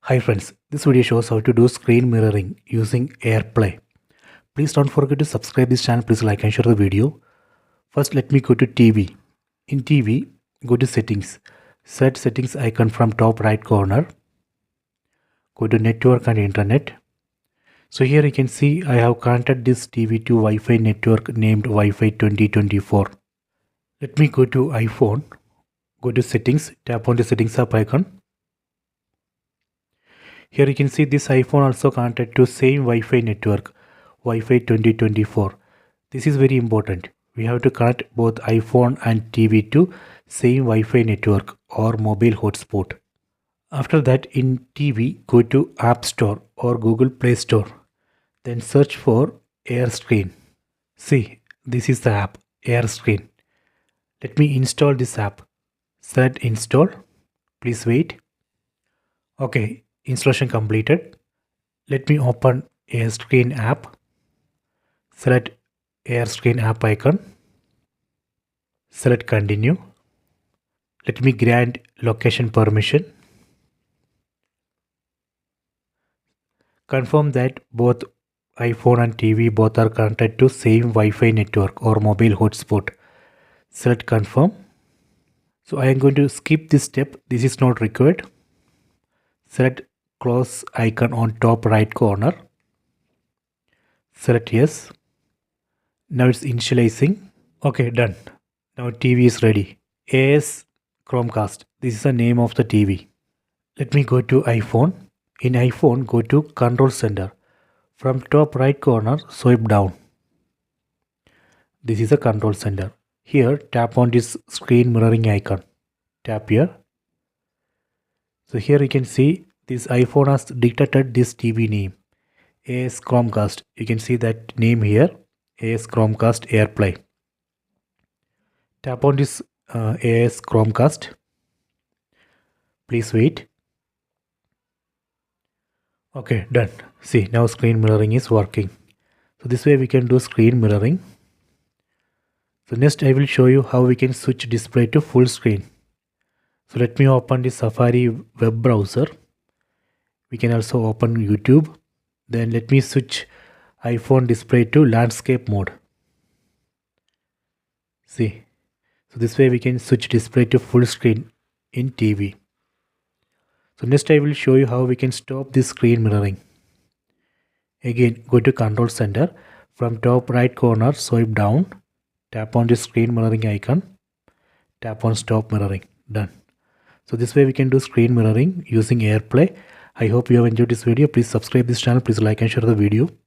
Hi friends, this video shows how to do screen mirroring using AirPlay. Please don't forget to subscribe this channel. Please like and share the video. First let me go to TV. In TV, go to settings. Set settings icon from top right corner. Go to network and internet. So here you can see I have connected this TV to Wi-Fi network named Wi-Fi 2024. Let me go to iPhone. Go to settings. Tap on the settings app icon. Here you can see this iPhone also connected to same Wi-Fi network, Wi-Fi 2024. This is very important. We have to connect both iPhone and TV to same Wi-Fi network or mobile hotspot. After that, in TV, go to App Store or Google Play Store. Then search for AirScreen. See, this is the app, AirScreen. Let me install this app. Select install. Please wait. Okay. Installation completed. Let me open AirScreen app. Select AirScreen app icon. Select continue. Let me grant location permission. Confirm that both iPhone and TV both are connected to same Wi-Fi network or mobile hotspot. Select confirm. So I am going to skip this step. This is not required. Select close icon on top right corner. Select yes. Now it's initializing. Okay, done. Now TV is ready. AS Chromecast. This is the name of the TV. Let me go to iPhone. In iPhone, go to Control Center. From top right corner, swipe down. This is a Control Center. Here, tap on this screen mirroring icon. Tap here. So here you can see this iPhone has detected this TV name, AS Chromecast. You can see that name here, AS Chromecast AirPlay. Tap on this AS Chromecast. Please wait. Okay, done. See, now screen mirroring is working. So this way we can do screen mirroring. So next I will show you how we can switch display to full screen. So let me open the Safari web browser. We can also open YouTube. Then let me switch iPhone display to landscape mode. See. So this way we can switch display to full screen in TV. So next I will show you how we can stop this screen mirroring. Again, go to Control Center. From top right corner, swipe down. Tap on the screen mirroring icon. Tap on stop mirroring. Done. So this way we can do screen mirroring using AirPlay. I hope you have enjoyed this video. Please subscribe this channel. Please like and share the video.